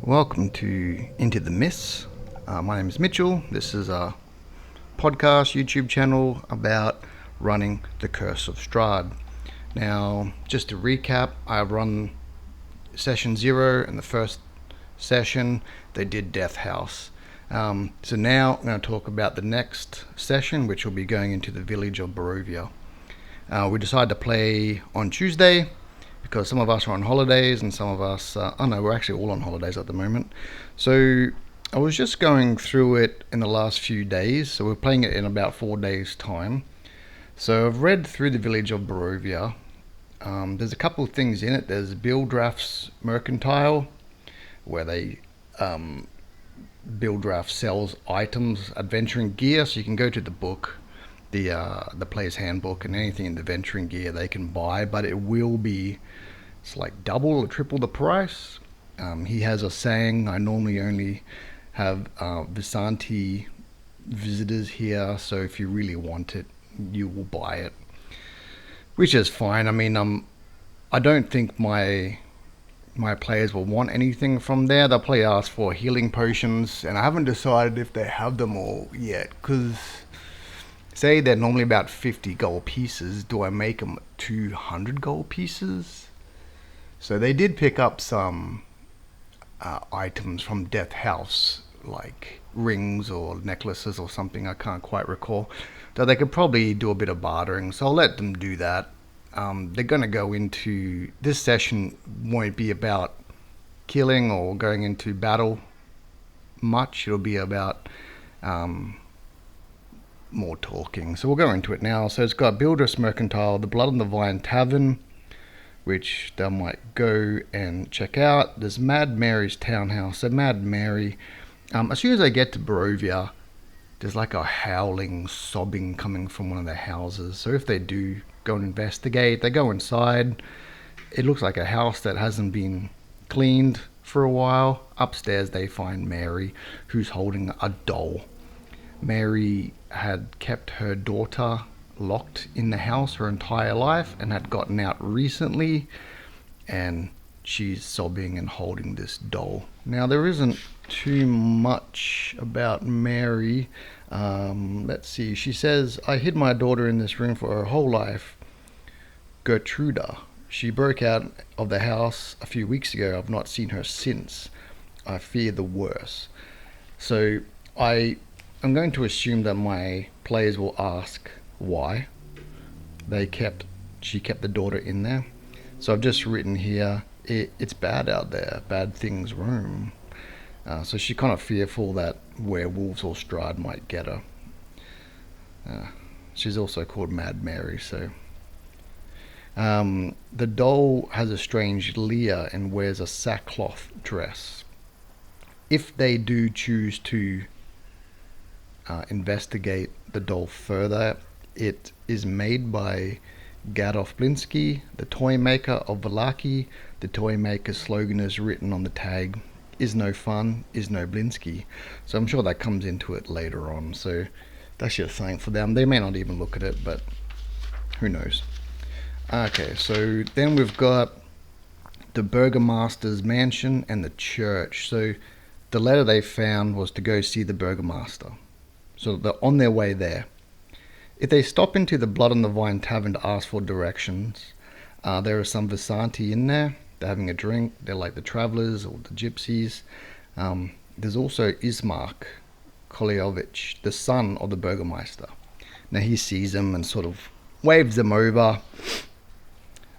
Welcome to Into the Mists. My name is Mitchell. This is a podcast, YouTube channel about running the Curse of Strahd. Now, just to recap, I run session 0 and the first session they did Death House. So now I'm going to talk about the next session, which will be going into the village of Barovia. We decided to play on Tuesday because some of us are on holidays and some of us, we're actually all on holidays at the moment. So I was just going through it in the last few days. So we're playing it in about 4 days' time. So I've read through the village of Barovia. There's a couple of things in it. There's Bildraff's Mercantile, where Bildraff sells items, adventuring gear. So you can go to the book, the player's handbook, and anything in the adventuring gear they can buy, but it's like double or triple the price. He has a saying, I normally only have Visanti visitors here, so if you really want it, you will buy it, which is fine. I mean, I don't think my players will want anything from there. They'll probably ask for healing potions, and I haven't decided if they have them all yet, because say they're normally about 50 gold pieces. Do I make them 200 gold pieces? So they did pick up some items from Death House, like rings or necklaces or something. I can't quite recall. So they could probably do a bit of bartering. So I'll let them do that. They're going to go into... This session won't be about killing or going into battle much. It'll be about more talking. So we'll go into it now. So it's got Bildraff's Mercantile, the Blood on the Vine Tavern, which they might go and check out. There's Mad Mary's Townhouse. So Mad Mary, as soon as they get to Barovia, there's like a howling, sobbing coming from one of the houses. So if they do go and investigate, they go inside. It looks like a house that hasn't been cleaned for a while. Upstairs they find Mary, who's holding a doll. Mary had kept her daughter locked in the house her entire life and had gotten out recently, and she's sobbing and holding this doll. Now, there isn't too much about Mary. Let's see. She says, I hid my daughter in this room for her whole life. Gertruda. She broke out of the house a few weeks ago. I've not seen her since. I fear the worst. So I'm going to assume that my players will ask why she kept the daughter in there. So I've just written here, it's bad out there, bad things roam. So she's kind of fearful that werewolves or Strahd might get her. She's also called Mad Mary. So the doll has a strange leer and wears a sackcloth dress. If they do choose to investigate the doll further, it is made by Gadolf Blinsky, the toy maker of Vallaki. The toy maker's slogan is written on the tag, is no fun, is no Blinsky. So I'm sure that comes into it later on. So that's just something for them. They may not even look at it, but who knows. Okay, so then we've got the Burgomaster's mansion and the church. So the letter they found was to go see the Burgomaster. So they're on their way there. If they stop into the Blood on the Vine Tavern to ask for directions, there are some Visanti in there. They're having a drink. They're like the travelers or the gypsies. There's also Ismark Koleovich, the son of the Burgomaster. Now he sees them and sort of waves them over.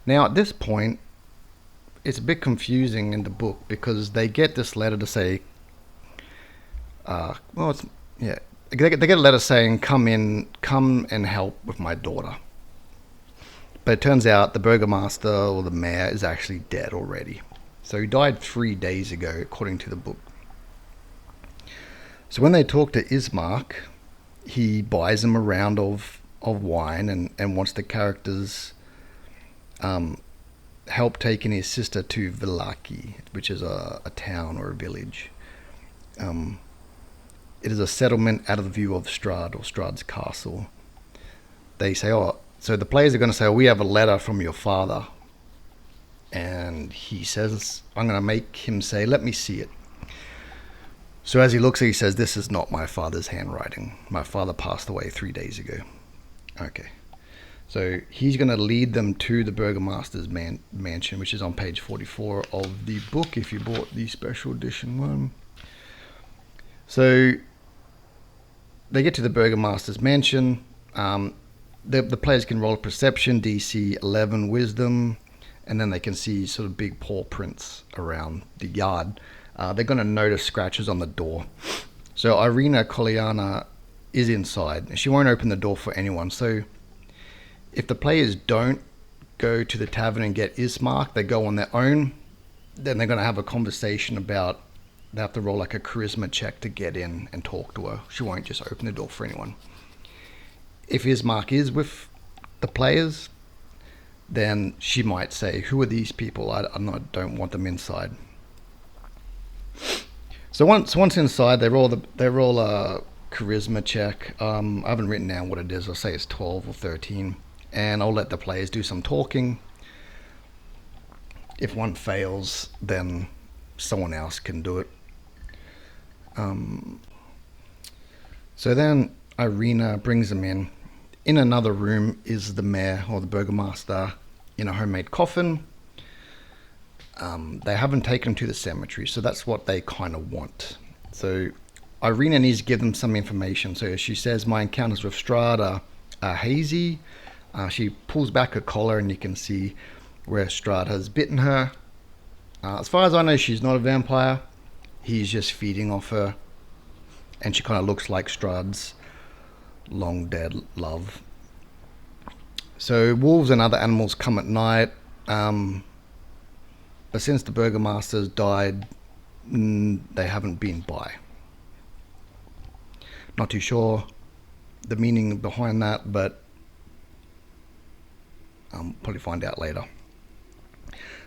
Now at this point, it's a bit confusing in the book because they get this letter to say, they get a letter saying, come and help with my daughter. But it turns out the Burgomaster or the mayor is actually dead already. So he died 3 days ago, according to the book. So when they talk to Ismark, he buys them a round of wine and wants the characters help taking his sister to Vallaki, which is a town or a village. It is a settlement out of the view of Strahd or Strahd's castle. They say, so the players are going to say, we have a letter from your father. And he says, I'm going to make him say, let me see it. So as he looks, he says, "This is not my father's handwriting. My father passed away 3 days ago." Okay. So he's going to lead them to the Burgomaster's mansion, which is on page 44 of the book, if you bought the special edition one. So they get to the Burgomaster's mansion. The players can roll a perception, DC 11 wisdom, and then they can see sort of big paw prints around the yard. They're going to notice scratches on the door. So Irina Koliana is inside. She won't open the door for anyone. So if the players don't go to the tavern and get Ismark, they go on their own, then they're going to have a conversation about, they have to roll like a charisma check to get in and talk to her. She won't just open the door for anyone. If Ismark is with the players, then she might say, "Who are these people? I don't want them inside." So once inside, they roll a charisma check. I haven't written down what it is. I'll say it's 12 or 13, and I'll let the players do some talking. If one fails, then someone else can do it. So then Irina brings them in. In another room is the mayor or the Burgomaster in a homemade coffin. They haven't taken him to the cemetery, so that's what they kind of want. So Irina needs to give them some information. So she says, "My encounters with Strahd are hazy." She pulls back her collar and you can see where Strahd has bitten her. As far as I know, she's not a vampire. He's just feeding off her. And she kind of looks like Strahd's long dead love. So wolves and other animals come at night. But since the Burgomaster's died, they haven't been by. Not too sure the meaning behind that, but I'll probably find out later.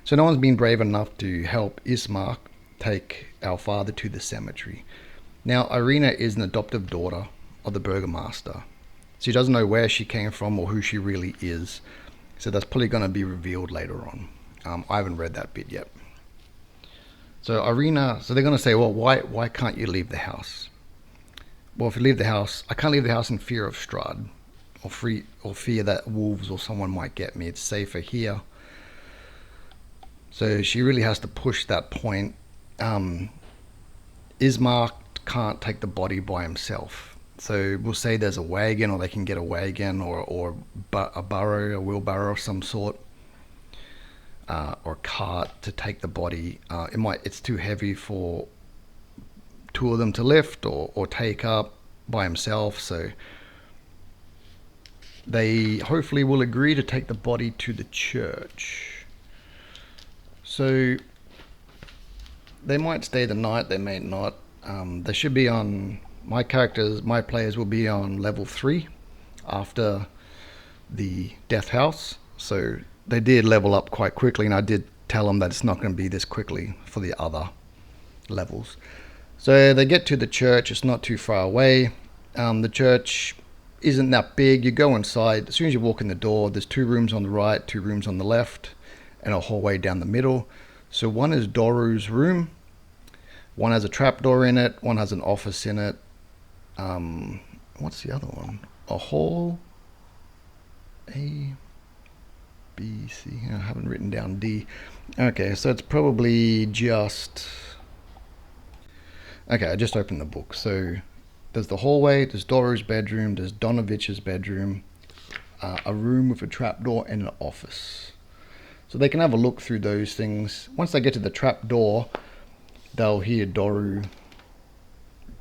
So no one's been brave enough to help Ismark take our father to the cemetery. Now, Irina is an adoptive daughter of the Burgomaster. She doesn't know where she came from or who she really is. So that's probably going to be revealed later on. I haven't read that bit yet. So Irina, so they're going to say, "Well, why can't you leave the house?" Well, if you leave the house, I can't leave the house in fear of Strahd, or fear that wolves or someone might get me. It's safer here. So she really has to push that point. Ismark can't take the body by himself. So we'll say there's a wagon, or they can get a wagon, or a burrow, a wheelbarrow of some sort, or a cart to take the body. It's too heavy for two of them to lift or take up by himself. So they hopefully will agree to take the body to the church. So they might stay the night, they may not. They should be on, my players will be on level 3 after the death house. So they did level up quite quickly, and I did tell them that it's not going to be this quickly for the other levels. So they get to the church. It's not too far away. The church isn't that big. You go inside. As soon as you walk in the door, there's 2 rooms on the right, 2 rooms on the left, and a hallway down the middle. So one is Doru's room. One has a trapdoor in it. One has an office in it. What's the other one? A hall. A, B, C. I haven't written down D. Okay, so it's probably just... Okay, I just opened the book. So there's the hallway, there's Doru's bedroom, there's Donovich's bedroom, a room with a trapdoor, and an office. So they can have a look through those things. Once they get to the trapdoor, they'll hear Doru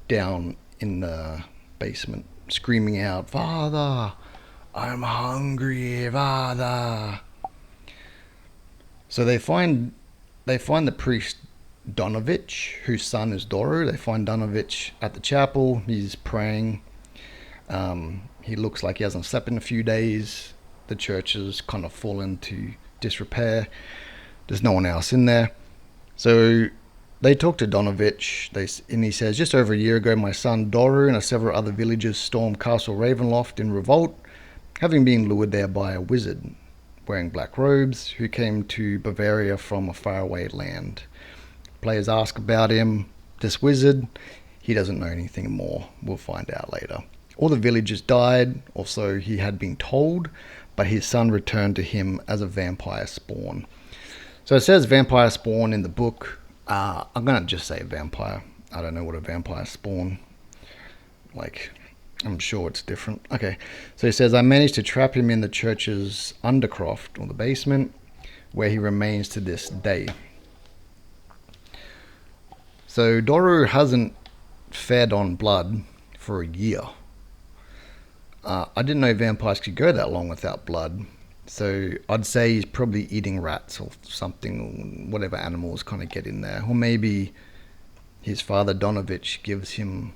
down in the basement screaming out, "Father, I'm hungry, Father." So they find the priest Donovich, whose son is Doru. They find Donovich at the chapel. He's praying. He looks like he hasn't slept in a few days. The church has kind of fallen to disrepair. There's no one else in there. So they talk to Donovich, and he says, "Just over a year ago, my son Doru and several other villagers stormed Castle Ravenloft in revolt, having been lured there by a wizard wearing black robes who came to Bavaria from a faraway land. Players ask about him. This wizard, he doesn't know anything more. We'll find out later. All the villagers died, or so he had been told, but his son returned to him as a vampire spawn. So it says vampire spawn in the book. I'm going to just say vampire. I don't know what a vampire spawn. Like, I'm sure it's different. Okay, so he says, I managed to trap him in the church's undercroft, or the basement, where he remains to this day. So Doru hasn't fed on blood for a year. I didn't know vampires could go that long without blood. So I'd say he's probably eating rats or something, or whatever animals kind of get in there. Or maybe his father Donovich gives him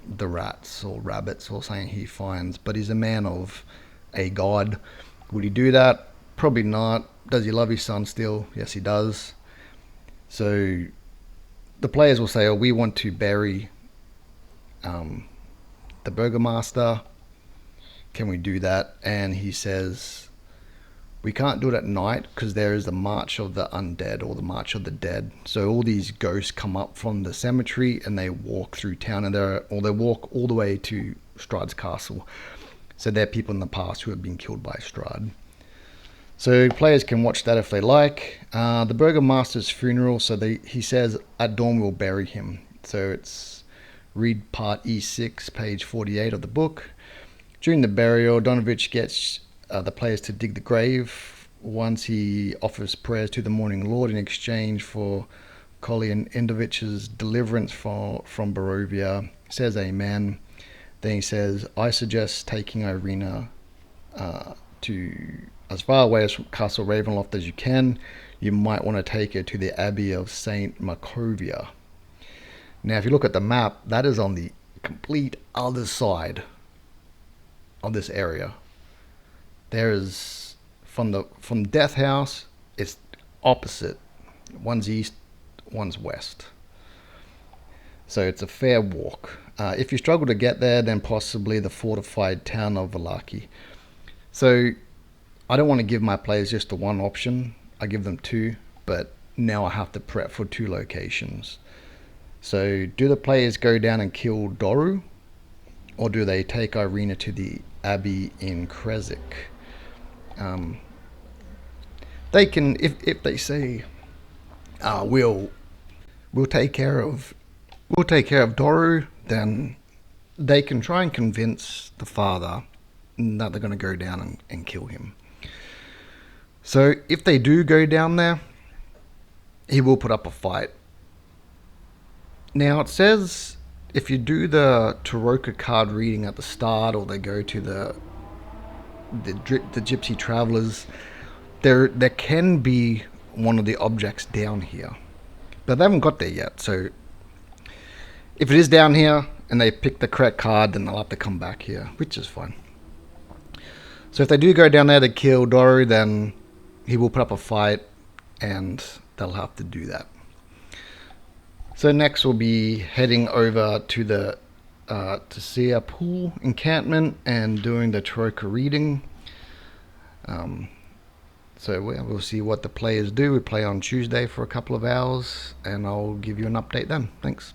the rats or rabbits or something he finds. But he's a man of a god. Would he do that? Probably not. Does he love his son still? Yes, he does. So the players will say, oh, we want to bury the Burgomaster. Can we do that? And he says, we can't do it at night because there is the March of the Undead, or the March of the Dead. So all these ghosts come up from the cemetery and they walk through town, and they walk all the way to Strahd's castle. So they're people in the past who have been killed by Strahd. So players can watch that if they like. The Burgomaster's funeral, so he says, at dawn we'll bury him. So it's read part E6, page 48 of the book. During the burial, Donovich gets the players to dig the grave. Once he offers prayers to the Morning Lord in exchange for Kolian Endovich's deliverance from Barovia. He says amen. Then he says, I suggest taking Irina to as far away as Castle Ravenloft as you can. You might want to take her to the Abbey of St. Markovia. Now, if you look at the map, that is on the complete other side of this area. There is from Death House, it's opposite. One's east, one's west. So it's a fair walk. If you struggle to get there, then possibly the fortified town of Vallaki. So I don't want to give my players just the one option. I give them two, but now I have to prep for two locations. So do the players go down and kill Doru, or do they take Irina to the Abbey in Kresik? They can, if they say, we'll take care of Doru, then they can try and convince the father that they're going to go down and kill him. So if they do go down there, he will put up a fight. Now it says if you do the Taroka card reading at the start, or they go to the Gypsy Travelers, there can be one of the objects down here, but they haven't got there yet. So if it is down here and they pick the correct card, then they'll have to come back here, which is fine. So if they do go down there to kill Doru, then he will put up a fight, and they'll have to do that. So next we'll be heading over to the Tasia Pool encampment and doing the Taroka reading. So we'll see what the players do. We play on Tuesday for a couple of hours, and I'll give you an update then. Thanks.